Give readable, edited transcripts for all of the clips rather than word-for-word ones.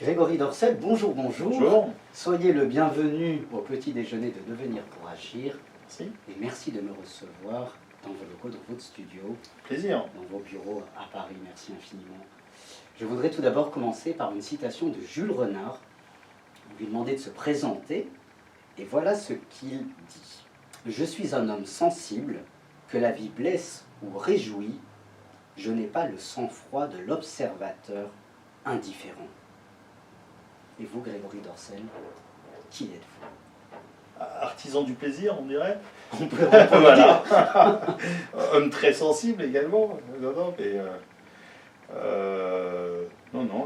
Grégory Dorcel, bonjour, bonjour. Bonjour. Soyez le bienvenu au petit déjeuner de Devenir pour Agir. Merci. Et merci de me recevoir dans vos locaux, dans votre studio, Plaisir. dans vos bureaux à Paris. Merci infiniment. Je voudrais tout d'abord commencer par une citation de Jules Renard. On lui demandait de se présenter, et voilà ce qu'il dit. « Je suis un homme sensible, que la vie blesse ou réjouit. Je n'ai pas le sang-froid de l'observateur indifférent. » Et vous, Grégory Dorcel, qui êtes-vous? Artisan du plaisir, on dirait. On peut le dire. Homme très sensible également. Non,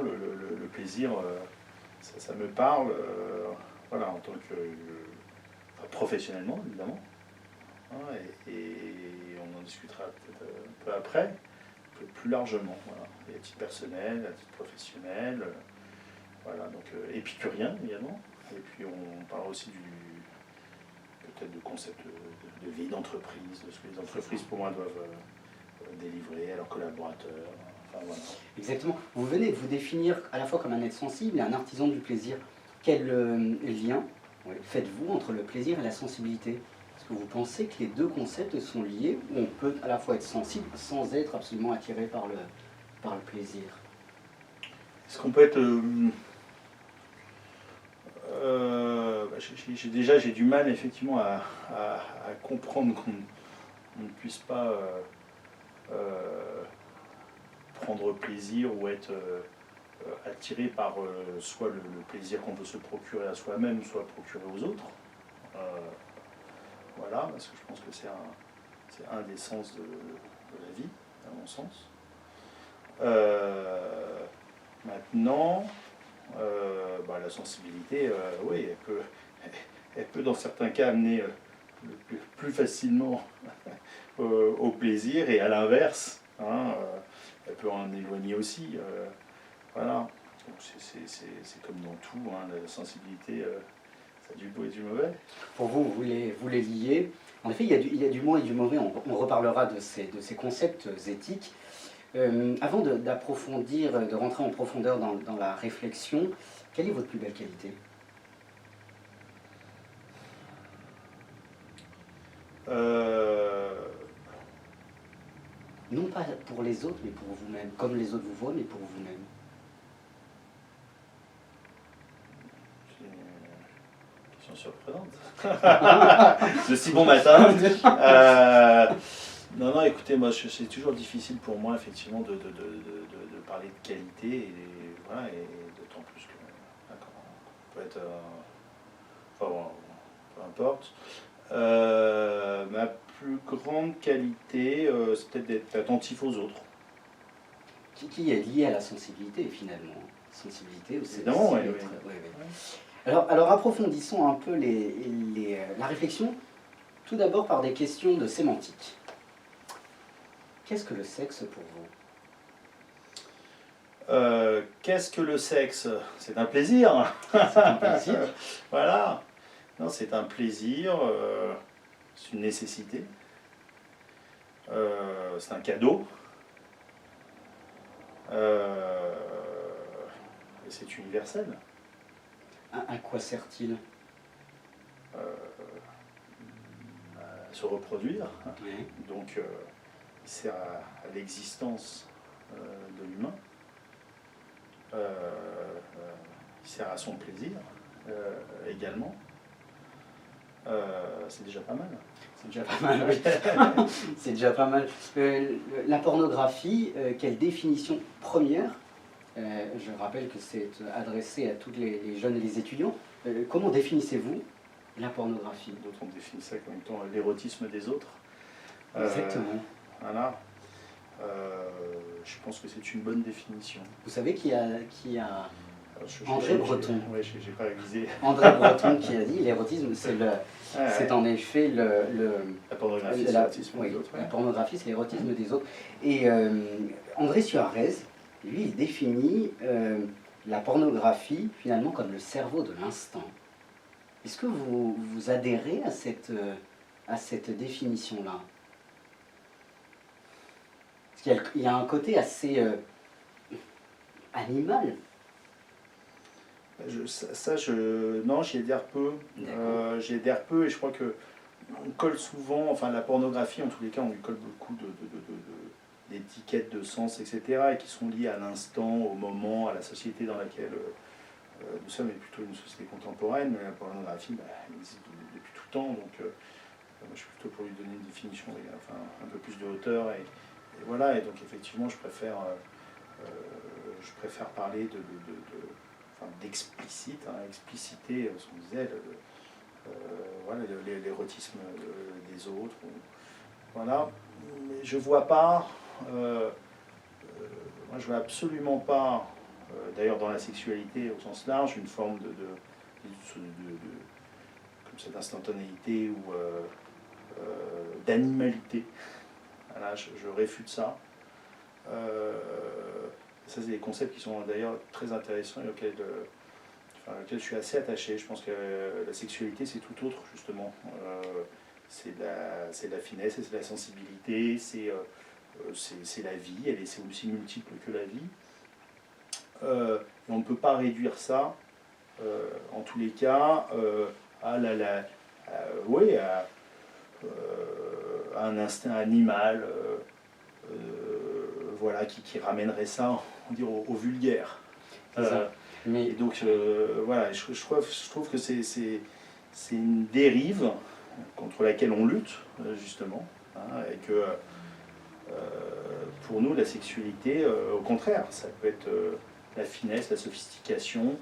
le plaisir, ça me parle. Voilà, en tant que professionnellement, évidemment. Et on en discutera peut-être un peu après, plus largement. Voilà. Et à titre personnel, à titre professionnel. Voilà, donc épicurien également. Et puis on parlera aussi peut-être de concept de vie d'entreprise, de ce que les entreprises pour moi doivent délivrer à leurs collaborateurs. Enfin, voilà. Exactement. Vous venez de vous définir à la fois comme un être sensible et un artisan du plaisir. Quel lien faites-vous entre le plaisir et la sensibilité? Est-ce que vous pensez que les deux concepts sont liés, où on peut à la fois être sensible sans être absolument attiré par le plaisir? Est-ce qu'on peut être... j'ai du mal effectivement à comprendre qu'on ne puisse pas prendre plaisir ou être attiré par soit le plaisir qu'on veut se procurer à soi-même, soit procurer aux autres. Voilà, parce que je pense que c'est un des sens de la vie, à mon sens. Maintenant, la sensibilité, oui, elle peut dans certains cas amener plus facilement au plaisir, et à l'inverse, elle peut en éloigner aussi. Voilà, c'est comme dans tout, la sensibilité, ça a du beau et du mauvais. Pour vous, vous les liez. En effet, il y a du bon et du mauvais, on reparlera de ces concepts éthiques. Avant d'approfondir, de rentrer en profondeur dans la réflexion, quelle est votre plus belle qualité? Non pas pour les autres, mais pour vous-même. Comme les autres vous voient, mais pour vous-même. C'est une question surprenante. De si bon matin. Non, écoutez, moi, c'est toujours difficile pour moi, effectivement, de parler de qualité, et d'autant plus que on peut être... enfin, bon, peu importe. Ma plus grande qualité, c'est peut-être d'être attentif aux autres. Qui est lié à la sensibilité, finalement. Sensibilité, c'est évidemment, oui. Alors, approfondissons un peu la réflexion, tout d'abord par des questions de sémantique. Qu'est-ce que le sexe pour vous? Qu'est-ce que le sexe? C'est un plaisir. C'est un plaisir. Voilà. Non, c'est un plaisir, c'est une nécessité, c'est un cadeau, et c'est universel. À quoi sert-il? À se reproduire, Oui. Donc il sert à l'existence de l'humain, il sert à son plaisir également. C'est déjà pas mal. C'est déjà pas mal, oui. C'est déjà pas mal. La pornographie, quelle définition première? Je rappelle que c'est adressé à tous les jeunes et les étudiants. Comment définissez-vous la pornographie? D'autres on définit ça comme étant l'érotisme des autres. Exactement. Voilà. Je pense que c'est une bonne définition. Vous savez qui a André Breton. Oui, j'ai pas révisé. André Breton qui a dit l'érotisme, c'est en effet la pornographie, c'est l'érotisme des autres. La pornographie, c'est l'érotisme des autres. Et André Suarez, lui, il définit la pornographie finalement comme le cerveau de l'instant. Est-ce que vous adhérez à cette définition-là? Parce qu'il y a un côté assez animal. Non, j'y adhère peu. J'y adhère peu et je crois que on colle souvent, enfin la pornographie en tous les cas, on lui colle beaucoup d'étiquettes de sens, etc. et qui sont liées à l'instant, au moment, à la société dans laquelle nous sommes, et plutôt une société contemporaine, mais la pornographie, elle existe depuis tout temps, donc moi je suis plutôt pour lui donner une définition, enfin, un peu plus de hauteur, et voilà, et donc effectivement je préfère parler d'explicite, hein, expliciter, ce qu'on disait, voilà, l'érotisme des autres. Voilà. Mais je vois pas, moi je vois absolument pas, d'ailleurs dans la sexualité au sens large, une forme comme cette instantanéité ou d'animalité. Voilà, je réfute ça. Ça, c'est des concepts qui sont d'ailleurs très intéressants et auxquels je suis assez attaché. Je pense que la sexualité, c'est tout autre, justement. C'est de la finesse, c'est de la sensibilité, c'est la vie, c'est aussi multiple que la vie. Et on ne peut pas réduire ça, en tous les cas, à un instinct animal, voilà, qui ramènerait ça, on dirait, au vulgaire. Et donc, voilà, je trouve que c'est une dérive contre laquelle on lutte, justement, hein, et que pour nous, la sexualité, au contraire, ça peut être la finesse, la sophistication,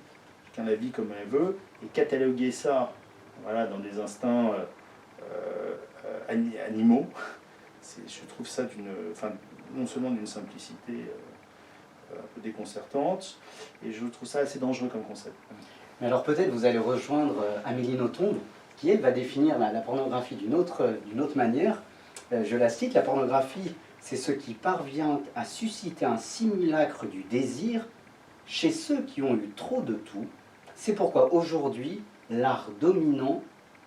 chacun la vit comme elle veut, et cataloguer ça, voilà, dans des instincts animaux, je trouve ça non seulement d'une simplicité un peu déconcertante, et je trouve ça assez dangereux comme concept. Mais alors peut-être vous allez rejoindre Amélie Nothomb, qui elle va définir la pornographie d'une autre manière. Je la cite, la pornographie, c'est ce qui parvient à susciter un simulacre du désir chez ceux qui ont eu trop de tout. C'est pourquoi aujourd'hui, l'art dominant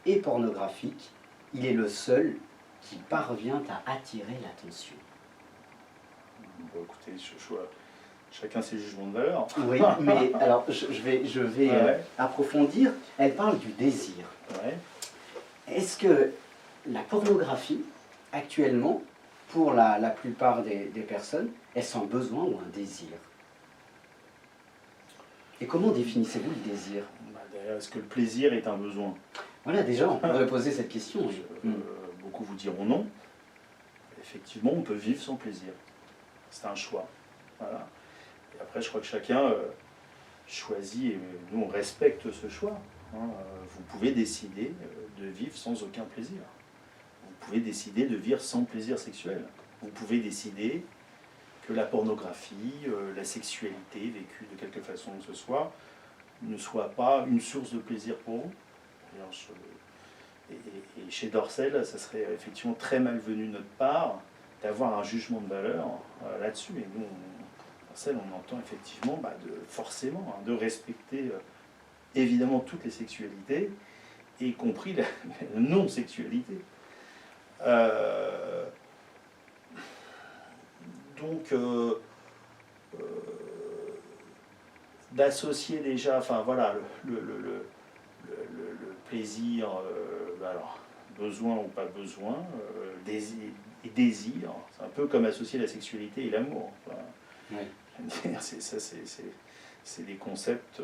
et pornographique, il est le seul qui parvient à attirer l'attention. Bon, écoutez, chacun ses jugements de valeur. Oui, mais alors je vais approfondir. Elle parle du désir. Ouais. Est-ce que la pornographie, actuellement, pour la plupart des personnes, est-ce un besoin ou un désir? Et comment définissez-vous le désir? D'ailleurs, est-ce que le plaisir est un besoin? Voilà, déjà, on pourrait poser cette question. Beaucoup vous diront non. Effectivement, on peut vivre sans plaisir. C'est un choix. Voilà. Et après, je crois que chacun choisit, et nous, on respecte ce choix. Hein. Vous pouvez décider de vivre sans aucun plaisir. Vous pouvez décider de vivre sans plaisir sexuel. Vous pouvez décider que la pornographie, la sexualité vécue de quelque façon que ce soit, ne soit pas une source de plaisir pour vous. Et chez Dorcel, ça serait effectivement très malvenu de notre part d'avoir un jugement de valeur là-dessus. Et nous, Dorcel, on entend effectivement forcément de respecter évidemment toutes les sexualités, y compris la non-sexualité. Donc, d'associer déjà, enfin voilà, le plaisir, alors, besoin ou pas besoin, désir, c'est un peu comme associer la sexualité et l'amour. Enfin, oui. C'est des concepts,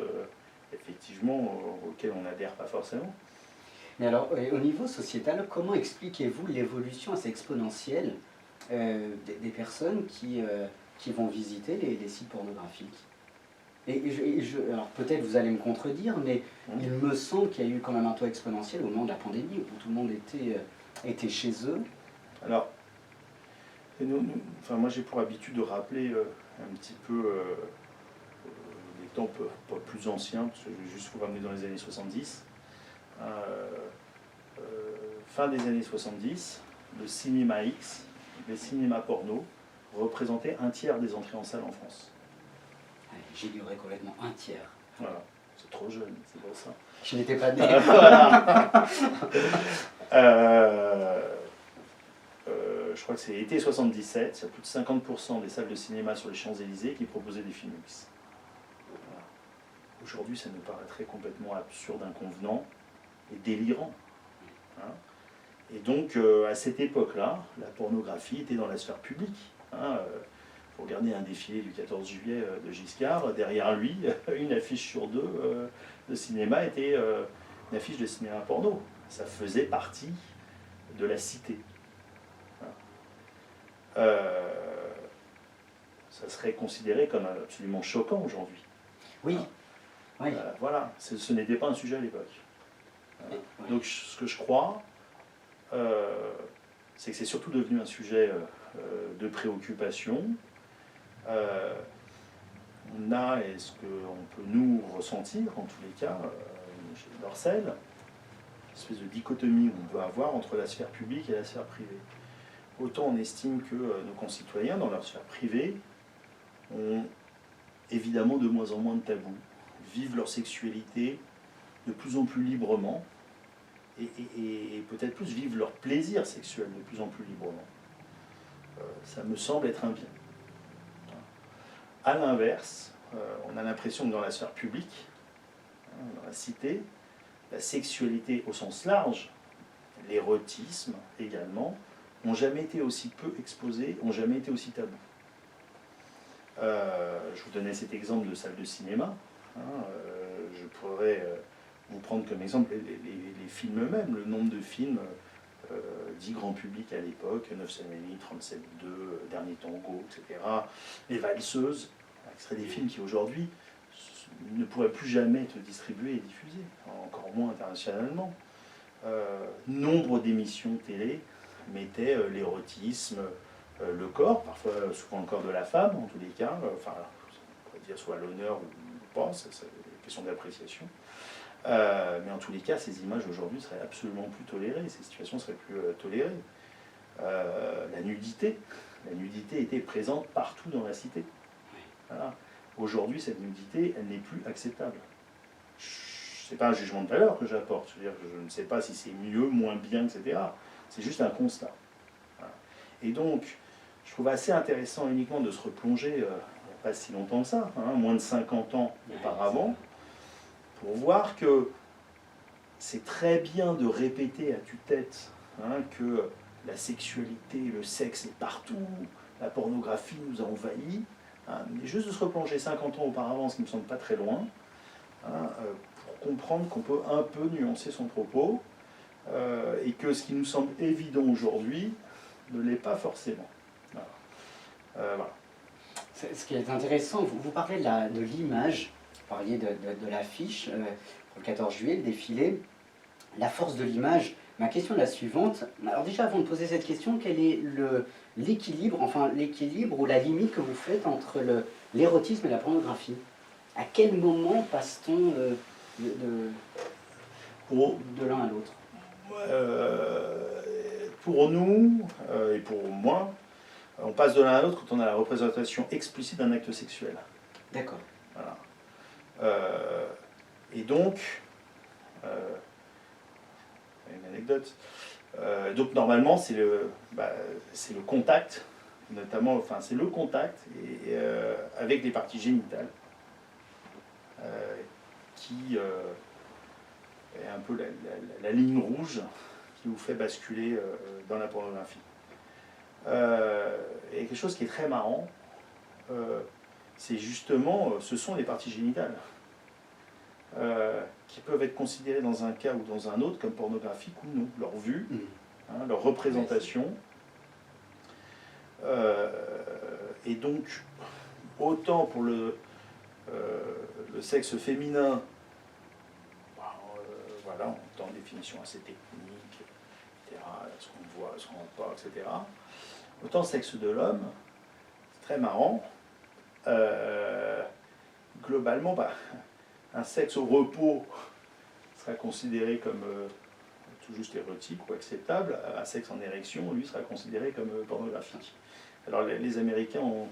effectivement, auxquels on n'adhère pas forcément. Mais alors, au niveau sociétal, comment expliquez-vous l'évolution assez exponentielle des personnes qui vont visiter les sites pornographiques? Alors peut-être vous allez me contredire, mais il me semble qu'il y a eu quand même un taux exponentiel au moment de la pandémie, où tout le monde était chez eux. Alors, moi j'ai pour habitude de rappeler un petit peu les temps pas plus anciens, parce que je vais juste vous ramener dans les années 70. Fin des années 70, le cinéma X, les cinémas porno, représentaient un tiers des entrées en salle en France. J'ignorais complètement un tiers. Voilà, c'est trop jeune, c'est pour ça. Je n'étais pas né. Je crois que c'est été 77, il y a plus de 50% des salles de cinéma sur les Champs-Élysées qui proposaient des films X. Voilà. Aujourd'hui, ça nous paraîtrait complètement absurde, inconvenant et délirant. Hein. Et donc, à cette époque-là, la pornographie était dans la sphère publique. Hein. Vous regardez un défilé du 14 juillet de Giscard, derrière lui, une affiche sur deux de cinéma était une affiche de cinéma porno. Ça faisait partie de la cité. Hein. Ça serait considéré comme absolument choquant aujourd'hui. Oui. Oui. Voilà, ce n'était pas un sujet à l'époque. Oui. Donc ce que je crois, c'est que c'est surtout devenu un sujet de préoccupation. On a, et ce qu'on peut nous ressentir, en tous les cas, chez Dorcel, une espèce de dichotomie qu'on peut avoir entre la sphère publique et la sphère privée. Autant on estime que nos concitoyens, dans leur sphère privée, ont évidemment de moins en moins de tabous, vivent leur sexualité de plus en plus librement, et peut-être plus vivent leur plaisir sexuel de plus en plus librement. Ça me semble être un bien. A l'inverse, on a l'impression que dans la sphère publique, dans la cité, la sexualité au sens large, l'érotisme également, n'ont jamais été aussi peu exposés, n'ont jamais été aussi tabous. Je vous donnais cet exemple de salle de cinéma. Je pourrais vous prendre comme exemple les films eux-mêmes, le nombre de films dits grand public à l'époque, 9 mm, 37,2, Dernier Tango, etc. Les valseuses, ce seraient des films qui aujourd'hui ne pourraient plus jamais être distribués et diffusés, encore moins internationalement. Nombre d'émissions télé mettaient l'érotisme, le corps, parfois souvent le corps de la femme en tous les cas, enfin, on pourrait dire soit l'honneur ou pas, c'est une question d'appréciation. Mais en tous les cas, ces images aujourd'hui seraient absolument plus tolérées, ces situations seraient plus tolérées. La nudité était présente partout dans la cité. Voilà. Aujourd'hui, cette nudité, elle n'est plus acceptable. Ce n'est pas un jugement de valeur que j'apporte, je veux dire, je ne sais pas si c'est mieux, moins bien, etc. C'est juste un constat. Voilà. Et donc, je trouve assez intéressant uniquement de se replonger, il n'y a pas si longtemps que ça, moins de 50 ans auparavant, pour voir que c'est très bien de répéter à tue-tête que la sexualité, le sexe est partout, la pornographie nous a envahis, mais juste de se replonger 50 ans auparavant, ce qui ne me semble pas très loin, pour comprendre qu'on peut un peu nuancer son propos, et que ce qui nous semble évident aujourd'hui ne l'est pas forcément. Voilà. Ce qui est intéressant, vous parlez de l'image, vous parliez de l'affiche pour le 14 juillet, le défilé, la force de l'image. Ma question est la suivante. Alors déjà, avant de poser cette question, quel est l'équilibre ou la limite que vous faites entre l'érotisme et la pornographie? À quel moment passe-t-on de l'un à l'autre? Pour nous, et pour moi, on passe de l'un à l'autre quand on a la représentation explicite d'un acte sexuel. D'accord. Voilà. Et donc, une anecdote. Donc normalement, c'est le contact, notamment, enfin c'est le contact avec les parties génitales, qui est un peu la ligne rouge qui vous fait basculer dans la pornographie. Et quelque chose qui est très marrant, c'est justement, ce sont les parties génitales qui peuvent être considérées dans un cas ou dans un autre comme pornographiques ou non, leur vue, leur représentation. Et donc, autant pour le sexe féminin, voilà, on entend une définition assez technique, etc., ce qu'on voit, ce qu'on ne voit pas, etc. Autant le sexe de l'homme, c'est très marrant. Globalement, un sexe au repos sera considéré comme tout juste érotique ou acceptable. Un sexe en érection, lui, sera considéré comme pornographique. Alors les Américains ont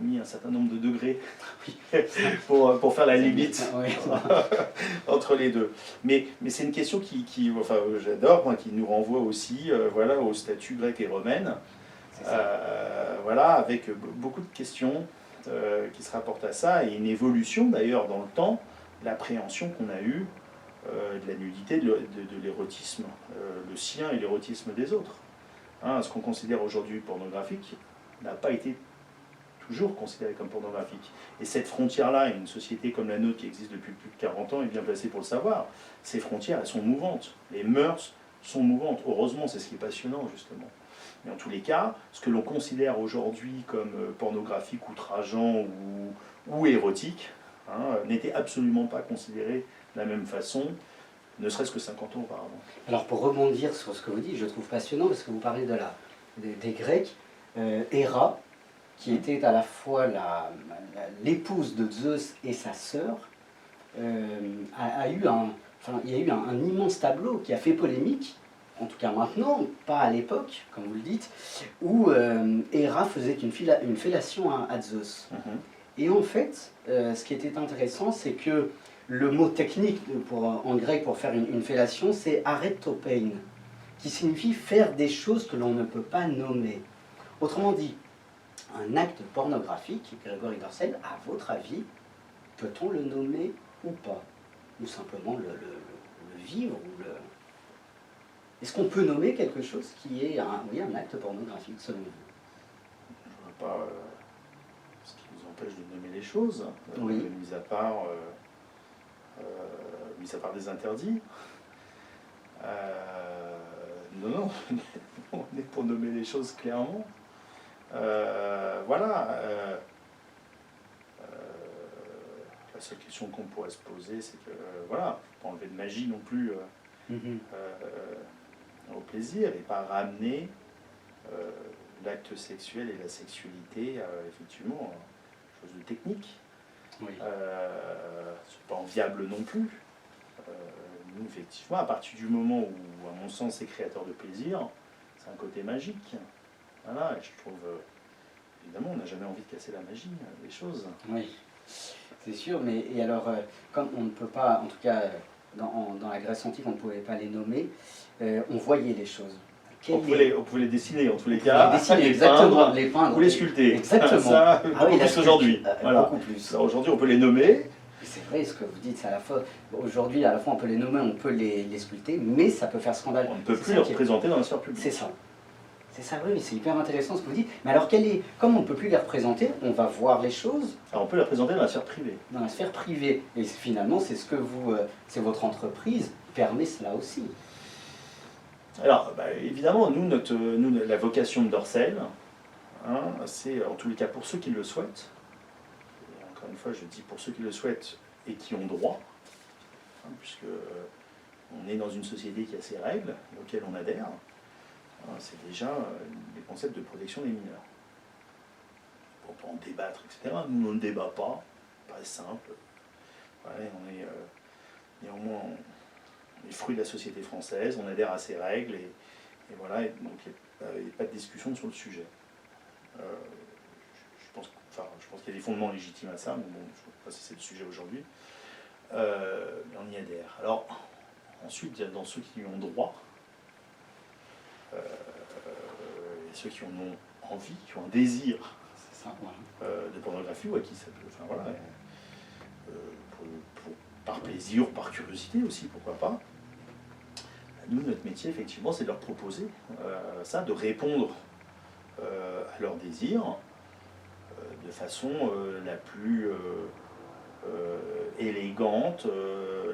mis un certain nombre de degrés pour faire la limite entre les deux. Mais c'est une question enfin, j'adore, qui nous renvoie aussi voilà, au statut grec et romaine. Voilà, avec beaucoup de questions qui se rapportent à ça, et une évolution d'ailleurs dans le temps l'appréhension qu'on a eue de la nudité, de l'érotisme, le sien et l'érotisme des autres. Hein, ce qu'on considère aujourd'hui pornographique n'a pas été toujours considéré comme pornographique. Et cette frontière-là, une société comme la nôtre qui existe depuis plus de 40 ans est bien placée pour le savoir. Ces frontières, elles sont mouvantes. Les mœurs sont mouvantes. Heureusement, c'est ce qui est passionnant, justement. Mais en tous les cas, ce que l'on considère aujourd'hui comme pornographique, outrageant ou érotique, hein, n'était absolument pas considéré de la même façon, ne serait-ce que 50 ans auparavant. Alors pour rebondir sur ce que vous dites, je trouve passionnant parce que vous parlez des Grecs, Héra, qui était à la fois l'épouse de Zeus et sa sœur, il y a eu un immense tableau qui a fait polémique, en tout cas maintenant, pas à l'époque, comme vous le dites, où Héra faisait une fellation à Zeus. Et en fait, ce qui était intéressant, c'est que le mot technique en grec pour faire une fellation, c'est aretopein, qui signifie faire des choses que l'on ne peut pas nommer. Autrement dit, un acte pornographique, Grégory Dorcel, à votre avis, peut-on le nommer ou pas? Ou simplement le vivre Est-ce qu'on peut nommer quelque chose qui est un acte pornographique, selon vous? Je ne vois pas ce qui nous empêche de nommer les choses, oui. Mis à part des interdits. Non, on est pour nommer les choses clairement. Voilà. La seule question qu'on pourrait se poser, c'est que, voilà, pas enlever de magie non plus au plaisir, et pas ramener l'acte sexuel et la sexualité, effectivement, chose de technique. Oui. C'est pas enviable non plus. Nous, effectivement, à partir du moment où, à mon sens, c'est créateur de plaisir, c'est un côté magique. Voilà, et je trouve, évidemment, on n'a jamais envie de casser la magie des choses. Oui, c'est sûr, mais et alors, comme on ne peut pas, en tout cas, dans la Grèce antique, on ne pouvait pas les nommer, on voyait les choses. On pouvait les dessiner, en tous les cas, les dessiner, exactement, les peindre ou les sculpter. Exactement. Ça, beaucoup plus aujourd'hui. Voilà. Beaucoup plus. Aujourd'hui, on peut les nommer. C'est vrai ce que vous dites, c'est à la fois, aujourd'hui, à la fois on peut les nommer, on peut les sculpter, mais ça peut faire scandale. On ne peut plus les représenter dans la sphère publique. C'est ça. C'est ça, oui, c'est hyper intéressant ce que vous dites. Mais alors, comme on ne peut plus les représenter, on va voir les choses. Alors, on peut les représenter dans la sphère privée. Dans la sphère privée. Et finalement, c'est ce que c'est votre entreprise permet cela aussi. Alors, évidemment, nous, la vocation de Dorcel, hein, c'est, en tous les cas, pour ceux qui le souhaitent, et encore une fois, je dis pour ceux qui le souhaitent et qui ont droit, hein, puisque on est dans une société qui a ses règles, auxquelles on adhère, hein, c'est déjà les concepts de protection des mineurs. On peut en débattre, etc. Nous, on ne débat pas, simple. Ouais, on est néanmoins... les fruits de la société française, on adhère à ces règles, et voilà, et donc il n'y a pas de discussion sur le sujet. Je pense qu'il y a des fondements légitimes à ça, mais bon, je ne sais pas si c'est le sujet aujourd'hui. Mais on y adhère. Alors, ensuite, il y a dans ceux qui y ont droit, et ceux qui en ont envie, qui ont un désir de pornographie, ou à qui ça peut... Enfin, voilà, par plaisir ou par curiosité aussi, pourquoi pas. Nous, notre métier, effectivement, c'est de leur proposer ça, de répondre à leurs désirs de façon la plus élégante,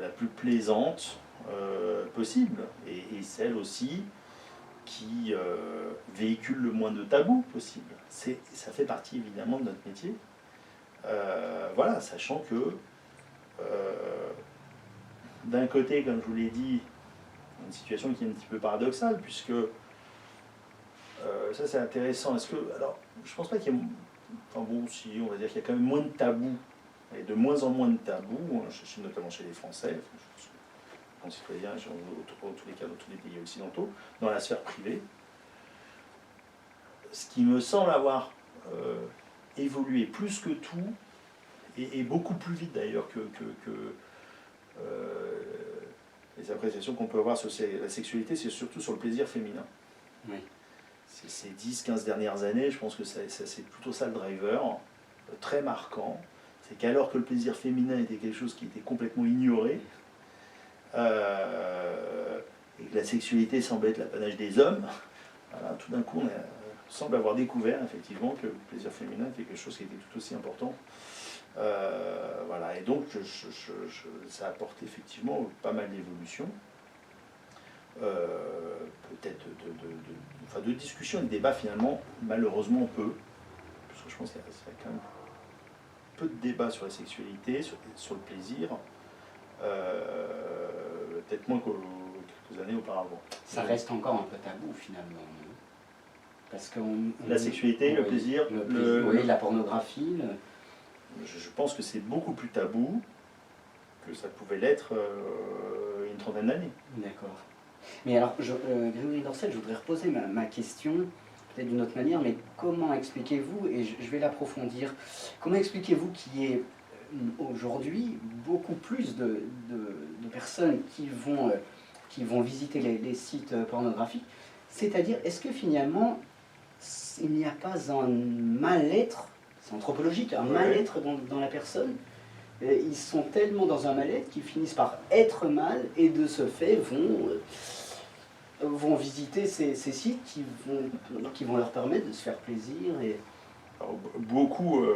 la plus plaisante possible, et celle aussi qui véhicule le moins de tabous possible. Ça fait partie, évidemment, de notre métier. Voilà, sachant que d'un côté, comme je vous l'ai dit, une situation qui est un petit peu paradoxale, puisque ça c'est intéressant. Alors, je pense pas qu'il y ait... Enfin bon, si, on va dire qu'il y a quand même moins de tabous, et de moins en moins de tabous, notamment chez les Français, concitoyens, en tous les cas dans tous les pays occidentaux, dans la sphère privée. Ce qui me semble avoir évolué plus que tout, et beaucoup plus vite d'ailleurs que les appréciations qu'on peut avoir sur la sexualité, c'est surtout sur le plaisir féminin. Oui. Ces 10-15 dernières années, je pense que c'est plutôt ça le driver, très marquant. c'est qu'alors que le plaisir féminin était quelque chose qui était complètement ignoré, et que la sexualité semble être l'apanage des hommes, voilà, tout d'un coup on semble avoir découvert effectivement que le plaisir féminin était quelque chose qui était tout aussi important. Voilà, et donc ça apporte effectivement pas mal d'évolutions, peut-être de discussions et de débats finalement, malheureusement peu, parce que je pense qu'il y a quand même peu de débats sur la sexualité, sur le plaisir, peut-être moins que quelques années auparavant. Ça reste encore un peu tabou finalement. Parce que la sexualité, le plaisir, oui, la pornographie. Je pense que c'est beaucoup plus tabou que ça pouvait l'être une trentaine d'années. D'accord. Mais alors, Grégory Dorcel, je voudrais reposer ma question, peut-être d'une autre manière, mais comment expliquez-vous, et je vais l'approfondir, comment expliquez-vous qu'il y ait aujourd'hui beaucoup plus de personnes qui vont visiter les sites pornographiques? C'est-à-dire, est-ce que finalement, il n'y a pas un mal-être, c'est anthropologique, un mal-être dans la personne? Ils sont tellement dans un mal-être qu'ils finissent par être mal et de ce fait vont visiter ces sites qui vont leur permettre de se faire plaisir. Alors, beaucoup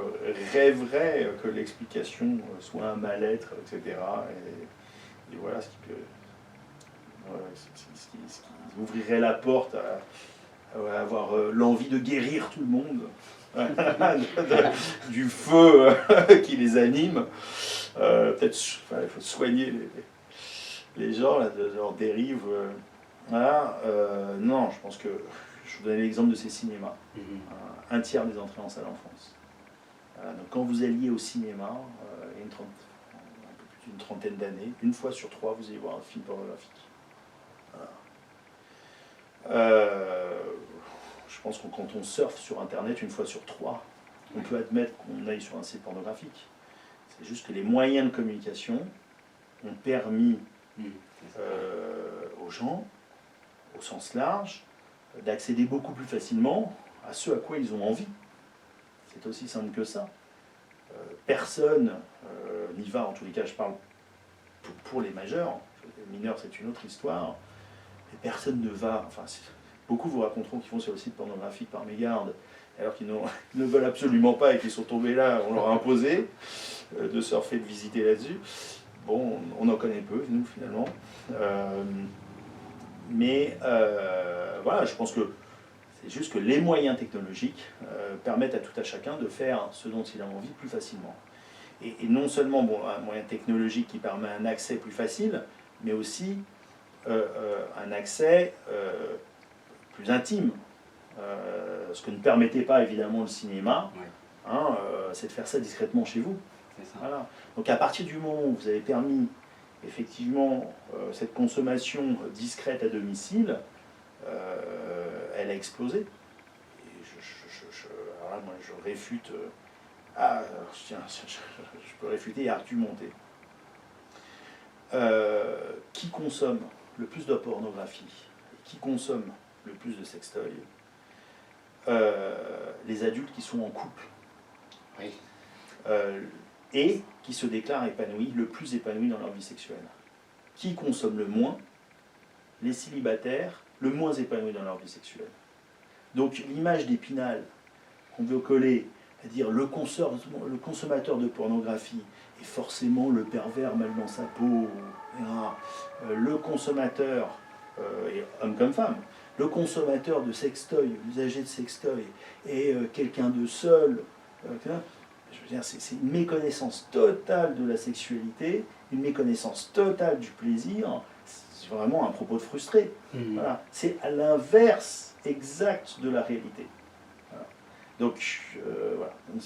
rêveraient que l'explication soit un mal-être, etc. Et voilà ce qui ouvrirait la porte à avoir l'envie de guérir tout le monde. Du feu qui les anime. Peut-être il faut soigner les gens là, de leur dérive. Voilà. Non, je pense que je vous donne l'exemple de ces cinémas. Un tiers des entrées en salle en France. Voilà, donc quand vous alliez au cinéma, il y a un peu plus d'une trentaine d'années, une fois sur trois, vous allez voir un film pornographique. Voilà. Je pense que quand on surfe sur Internet, une fois sur trois, on peut admettre qu'on aille sur un site pornographique. C'est juste que les moyens de communication ont permis aux gens, au sens large, d'accéder beaucoup plus facilement à ce à quoi ils ont envie. C'est aussi simple que ça. Personne n'y va, en tous les cas je parle pour les majeurs, les mineurs c'est une autre histoire, mais personne ne va, enfin beaucoup vous raconteront qu'ils vont sur le site pornographique par mégarde, alors qu'ils ne veulent absolument pas et qu'ils sont tombés là, on leur a imposé de surfer, de visiter là-dessus. Bon, on en connaît peu, nous, finalement. Mais voilà, je pense que c'est juste que les moyens technologiques permettent à tout à chacun de faire ce dont il a envie plus facilement. Et non seulement un moyen technologique qui permet un accès plus facile, mais aussi un accès plus intime. Ce que ne permettait pas évidemment le cinéma, c'est de faire ça discrètement chez vous. Voilà. Donc à partir du moment où vous avez permis effectivement cette consommation discrète à domicile, elle a explosé. Et alors là, moi, je réfute. Je peux réfuter et argumenter. Qui consomme le plus de pornographie et qui consomme le plus de sextoy? Les adultes qui sont en couple. Oui. Et qui se déclarent épanouis, le plus épanouis dans leur vie sexuelle. Qui consomme le moins? Les célibataires, le moins épanouis dans leur vie sexuelle. Donc l'image d'Épinal qu'on veut coller, c'est-à-dire le consommateur de pornographie est forcément le pervers mal dans sa peau, le consommateur, et homme comme femme, le consommateur de sextoy, l'usager de sextoy, est quelqu'un de seul. Je veux dire, c'est une méconnaissance totale de la sexualité, une méconnaissance totale du plaisir. C'est vraiment un propos de frustré. Voilà. C'est à l'inverse exact de la réalité. Voilà. Donc, voilà. Donc,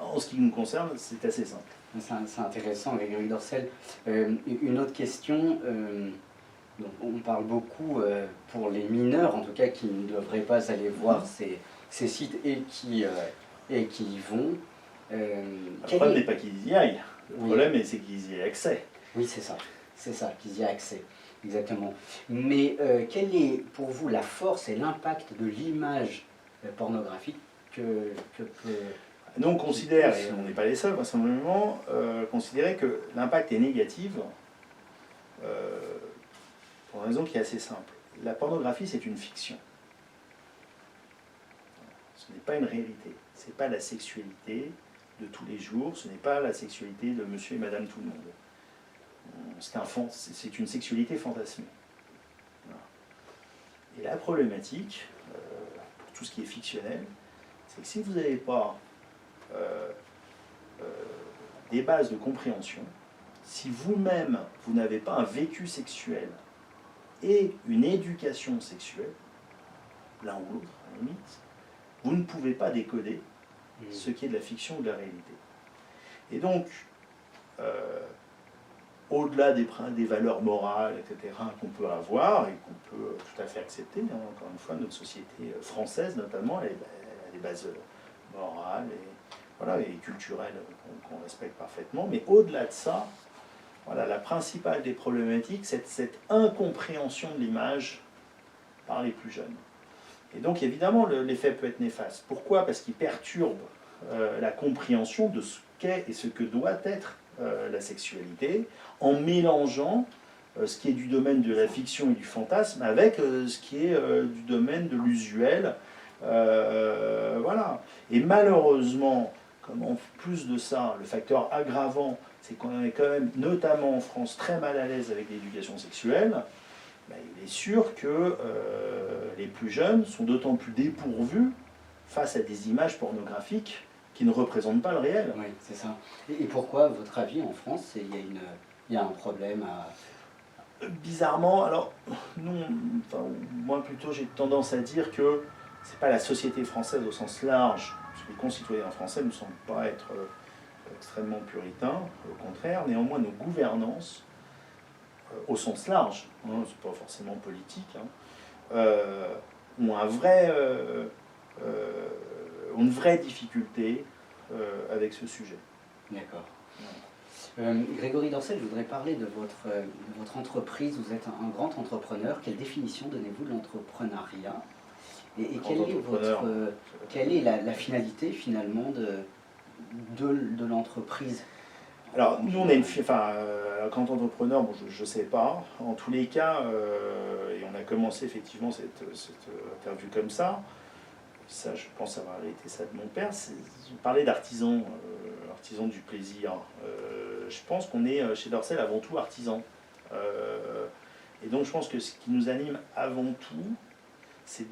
en ce qui nous concerne, c'est assez simple. C'est intéressant, Grégory Dorcel. Une autre question. Donc on parle beaucoup pour les mineurs, en tout cas, qui ne devraient pas aller voir ces sites et qui y vont. Le problème n'est pas qu'ils y aillent. Le problème, c'est qu'ils y aient accès. Oui, c'est ça, qu'ils y aient accès. Exactement. Mais quelle est pour vous la force et l'impact de l'image pornographique que peut Nous, on considère, et on n'est pas les seuls, vraisemblablement, considérer que l'impact est négatif pour une raison qui est assez simple. La pornographie, c'est une fiction. Ce n'est pas une réalité. Ce n'est pas la sexualité de tous les jours. Ce n'est pas la sexualité de monsieur et madame tout le monde. C'est une sexualité fantasmée. Voilà. Et la problématique, pour tout ce qui est fictionnel, c'est que si vous n'avez pas des bases de compréhension, si vous-même, vous n'avez pas un vécu sexuel et une éducation sexuelle, l'un ou l'autre, à la limite, vous ne pouvez pas décoder ce qui est de la fiction ou de la réalité. Et donc, au-delà des valeurs morales, etc., qu'on peut avoir et qu'on peut tout à fait accepter, hein, encore une fois, notre société française, notamment, elle a des bases morales et culturelles qu'on respecte parfaitement. Mais au-delà de ça, voilà, la principale des problématiques, c'est cette incompréhension de l'image par les plus jeunes. Et donc, évidemment, l'effet peut être néfaste. Pourquoi? Parce qu'il perturbe la compréhension de ce qu'est et ce que doit être la sexualité, en mélangeant ce qui est du domaine de la fiction et du fantasme avec ce qui est du domaine de l'usuel. Voilà. Et malheureusement, comme en plus de ça, le facteur aggravant, c'est qu'on est quand même, notamment en France, très mal à l'aise avec l'éducation sexuelle. Ben, il est sûr que les plus jeunes sont d'autant plus dépourvus face à des images pornographiques qui ne représentent pas le réel. Oui, c'est ça. Et pourquoi, à votre avis, en France, il y a un problème à... Bizarrement, alors, moi plutôt, j'ai tendance à dire que c'est pas la société française au sens large, parce que les concitoyens français ne semblent pas être extrêmement puritains, au contraire, néanmoins nos gouvernances, au sens large, hein, c'est pas forcément politique, hein, ont une vraie difficulté avec ce sujet. D'accord. Grégory Dorcel, je voudrais parler de votre entreprise. Vous êtes un grand entrepreneur. Quelle définition donnez-vous de l'entrepreneuriat? Et quelle est la finalité finalement de l'entreprise? Alors, nous, on a quand entrepreneur, bon, je ne sais pas. En tous les cas, et on a commencé effectivement cette interview comme ça. Ça, je pense avoir hérité ça de mon père. Je parlais d'artisan, artisan du plaisir. Je pense qu'on est chez Dorcel avant tout artisan. Et donc, je pense que ce qui nous anime avant tout, c'est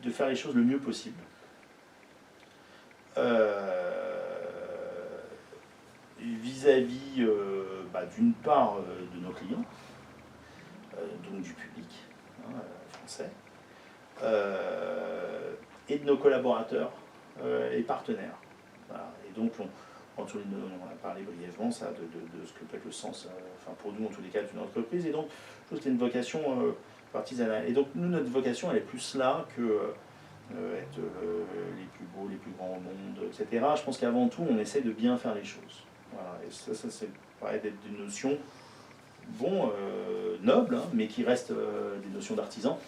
de faire les choses le mieux possible. Vis-à-vis d'une part de nos clients, donc du public français, et de nos collaborateurs et partenaires. Voilà. Et donc on a parlé brièvement ça, de ce que peut être le sens, pour nous en tous les cas d'une entreprise, et donc je trouve que c'est une vocation artisanale. Et donc nous, notre vocation, elle est plus là que être les plus beaux, les plus grands au monde, etc. Je pense qu'avant tout, on essaie de bien faire les choses. Voilà. Et ça c'est paraît d'être des notions nobles, hein, mais qui restent des notions d'artisan.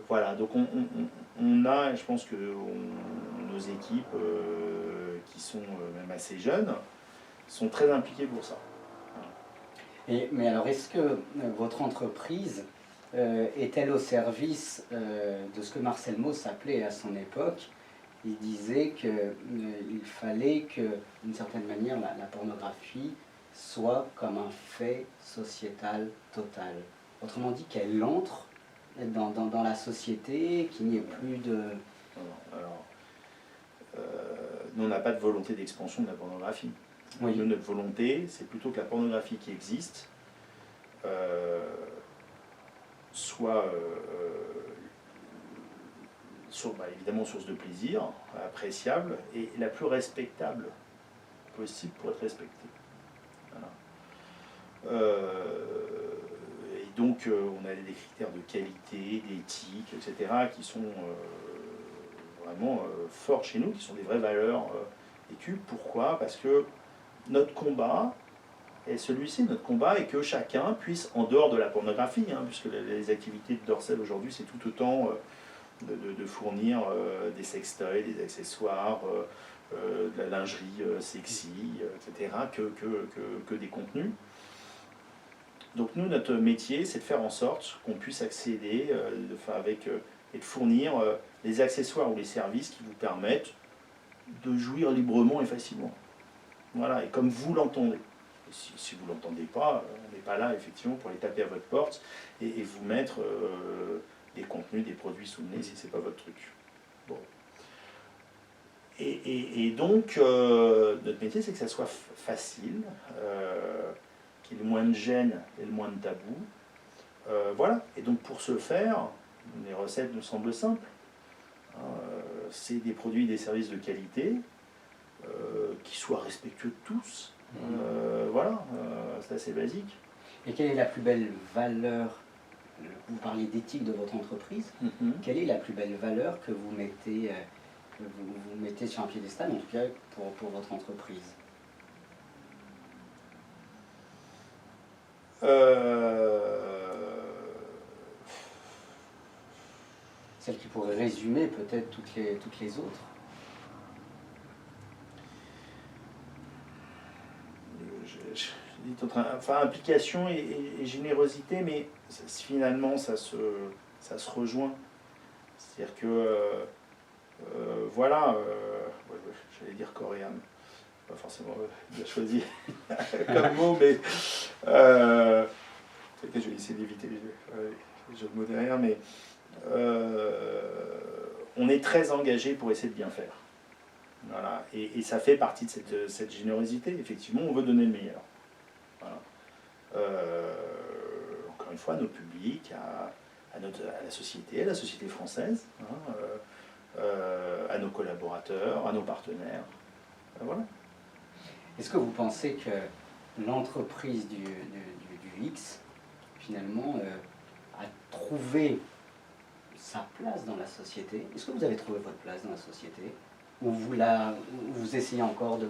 Voilà, donc on a, je pense que nos équipes qui sont même assez jeunes sont très impliquées pour ça. Mais alors, est-ce que votre entreprise est-elle au service de ce que Marcel Mauss appelait à son époque? Il disait qu'il fallait que, d'une certaine manière, la pornographie soit comme un fait sociétal total. Autrement dit, qu'elle entre dans la société, qu'il n'y ait plus de... Nous, on n'a pas de volonté d'expansion de la pornographie. Oui. Nous, notre volonté, c'est plutôt que la pornographie qui existe soit évidemment source de plaisir, appréciable, et la plus respectable possible pour être respectée. Voilà. Et donc, on a des critères de qualité, d'éthique, etc., qui sont vraiment forts chez nous, qui sont des vraies valeurs études. Pourquoi? Parce que notre combat, et celui-ci, notre combat, est que chacun puisse, en dehors de la pornographie, hein, puisque les activités de Dorcel aujourd'hui, c'est tout autant de fournir des sextoys, des accessoires, de la lingerie sexy, etc., que des contenus. Donc nous, notre métier, c'est de faire en sorte qu'on puisse accéder et de fournir les accessoires ou les services qui vous permettent de jouir librement et facilement. Voilà, et comme vous l'entendez. Si vous ne l'entendez pas, on n'est pas là effectivement pour les taper à votre porte et vous mettre des contenus, des produits sous le nez si ce n'est pas votre truc. Bon. Et donc, notre métier, c'est que ça soit facile, qu'il y ait le moins de gêne et le moins de tabou. Voilà. Et donc, pour ce faire, les recettes nous semblent simples. C'est des produits et des services de qualité qui soient respectueux de tous. Voilà, c'est assez basique. Et quelle est la plus belle valeur, vous parliez d'éthique de votre entreprise, quelle est la plus belle valeur que vous mettez, sur un piédestal, en tout cas pour votre entreprise? Celle qui pourrait résumer peut-être toutes les autres. Enfin, implication et générosité, mais finalement ça se rejoint. C'est-à-dire que voilà, j'allais dire coréenne, pas forcément bien choisi comme mot, mais je vais essayer d'éviter les jeux de mots derrière, mais on est très engagé pour essayer de bien faire. Voilà. Et ça fait partie de cette générosité. Effectivement, on veut donner le meilleur. Voilà. Encore une fois, à notre public, à la société française, à nos collaborateurs, à nos partenaires. Voilà. Est-ce que vous pensez que l'entreprise du X, finalement, a trouvé sa place dans la société? Est-ce que vous avez trouvé votre place dans la société? Ou vous essayez encore de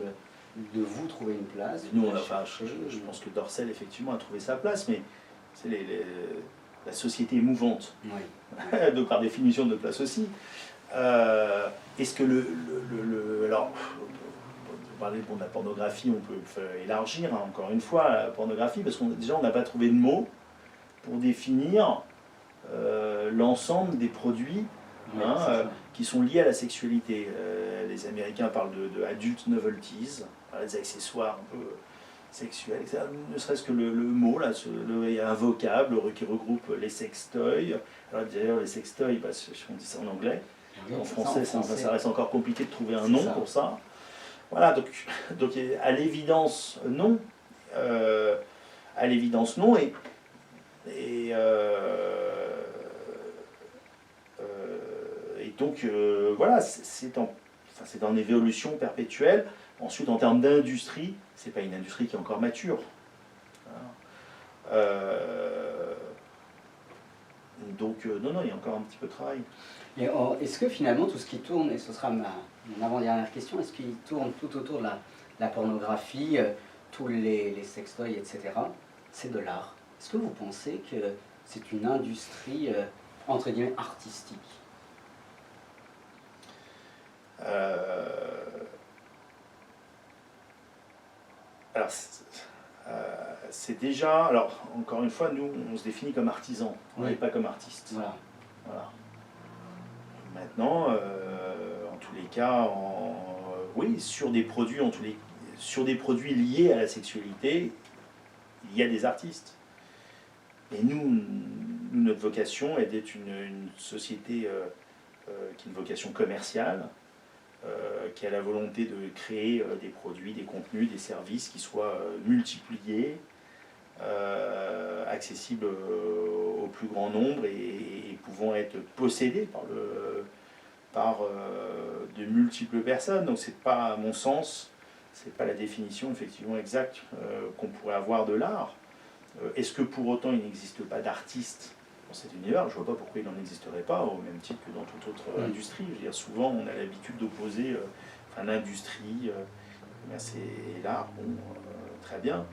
vous trouver une place? Nous, je pense que Dorsel, effectivement, a trouvé sa place, mais c'est la société est mouvante. Oui. Donc, par définition, de place aussi. Est-ce que alors, pour parler de la pornographie, on peut élargir, encore une fois, la pornographie, parce qu'on déjà, on n'a pas trouvé de mots pour définir l'ensemble des produits qui sont liés à la sexualité. Les Américains parlent de adult novelties, des accessoires un peu sexuels, etc. Ne serait-ce que le mot, là, il y a un vocable qui regroupe les sextoys. Alors d'ailleurs, les sextoys, on dit ça en anglais. Oui, en français, ça reste encore compliqué de trouver un nom pour ça. Voilà, donc à l'évidence, non. À l'évidence, non. Et donc, voilà, c'est en évolution perpétuelle. Ensuite, en termes d'industrie, c'est pas une industrie qui est encore mature. Donc, non, il y a encore un petit peu de travail. Et est-ce que finalement, tout ce qui tourne, et ce sera mon avant-dernière question, est-ce qu'il tourne tout autour de la pornographie, tous les sextoys, etc., c'est de l'art? Est-ce que vous pensez que c'est une industrie, entre guillemets, artistique? Alors, c'est déjà... Alors, encore une fois, nous, on se définit comme artisans, on n'est pas comme artistes. Voilà. Maintenant, en tous les cas, oui, sur des produits, sur des produits liés à la sexualité, il y a des artistes. Et nous, notre vocation est d'être une société qui a une vocation commerciale, qui a la volonté de créer des produits, des contenus, des services qui soient multipliés, accessibles au plus grand nombre et pouvant être possédés par de multiples personnes. Donc c'est pas, à mon sens, c'est pas la définition effectivement exacte qu'on pourrait avoir de l'art. Est-ce que pour autant il n'existe pas d'artistes dans cet univers? Je ne vois pas pourquoi il n'en existerait pas, au même titre que dans toute autre industrie. Je veux dire, souvent on a l'habitude d'opposer l'industrie et l'art, bon, très bien.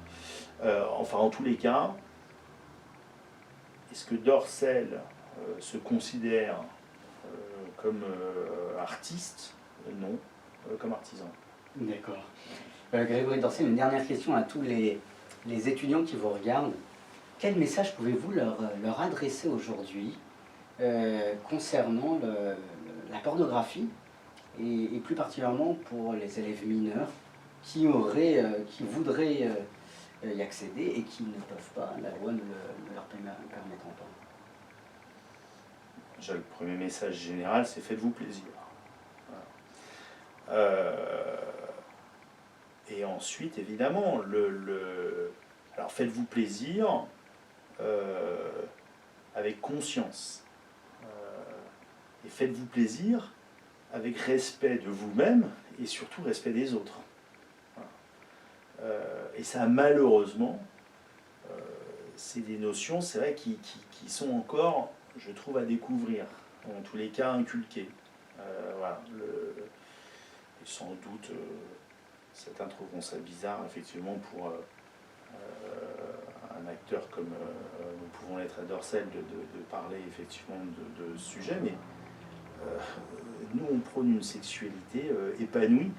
Enfin, en tous les cas, est-ce que Dorsel se considère comme artiste, non, comme artisan. D'accord. Grégory Dorcel, une dernière question à tous les étudiants qui vous regardent. Quel message pouvez-vous leur adresser aujourd'hui concernant la pornographie et plus particulièrement pour les élèves mineurs qui voudraient y accéder et qui ne peuvent pas, la loi ne leur permettant pas? Déjà, le premier message général, c'est faites-vous plaisir. Voilà. Et ensuite, évidemment, alors faites-vous plaisir avec conscience. Et faites-vous plaisir avec respect de vous-même et surtout respect des autres. Voilà. Et ça, malheureusement, c'est des notions, c'est vrai, qui sont encore, je trouve, à découvrir, en tous les cas inculquées. Voilà, et sans doute, certains trouveront ça bizarre, effectivement, pour un acteur comme nous pouvons l'être à Dorcel, de parler effectivement de ce sujet, mais nous, on prône une sexualité épanouie,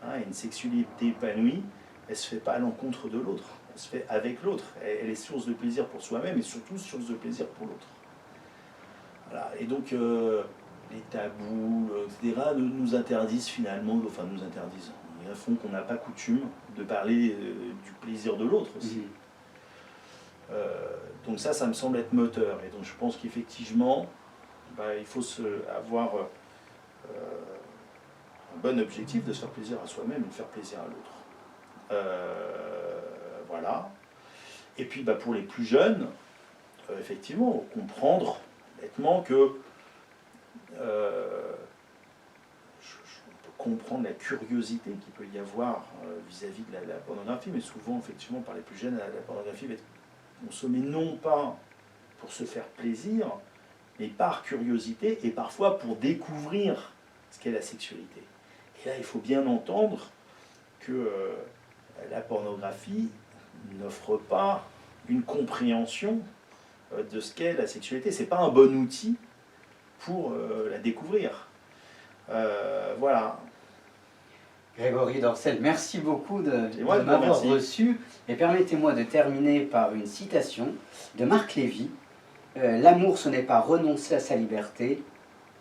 hein, et une sexualité épanouie, elle ne se fait pas à l'encontre de l'autre, elle se fait avec l'autre, elle est source de plaisir pour soi-même et surtout source de plaisir pour l'autre. Voilà. Et donc, les tabous, etc., nous interdisent finalement, enfin nous interdisent, ils font qu'on n'a pas coutume de parler du plaisir de l'autre aussi. Donc ça me semble être moteur, et donc je pense qu'effectivement, il faut avoir un bon objectif de se faire plaisir à soi-même et de faire plaisir à l'autre. Voilà. Et puis pour les plus jeunes, effectivement, comprendre nettement que on peut comprendre la curiosité qu'il peut y avoir vis-à-vis de la pornographie, mais souvent, effectivement, par les plus jeunes, la pornographie va être consommée non pas pour se faire plaisir, mais par curiosité et parfois pour découvrir ce qu'est la sexualité. Et là, il faut bien entendre que la pornographie n'offre pas une compréhension de ce qu'est la sexualité. Ce n'est pas un bon outil pour la découvrir. Voilà. Grégory Dorcel, merci beaucoup de m'avoir reçu. Et permettez-moi de terminer par une citation de Marc Lévy. L'amour, ce n'est pas renoncer à sa liberté,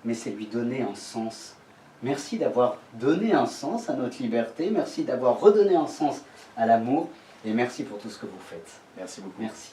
mais c'est lui donner un sens. Merci d'avoir donné un sens à notre liberté, merci d'avoir redonné un sens à l'amour, et merci pour tout ce que vous faites. Merci beaucoup. Merci.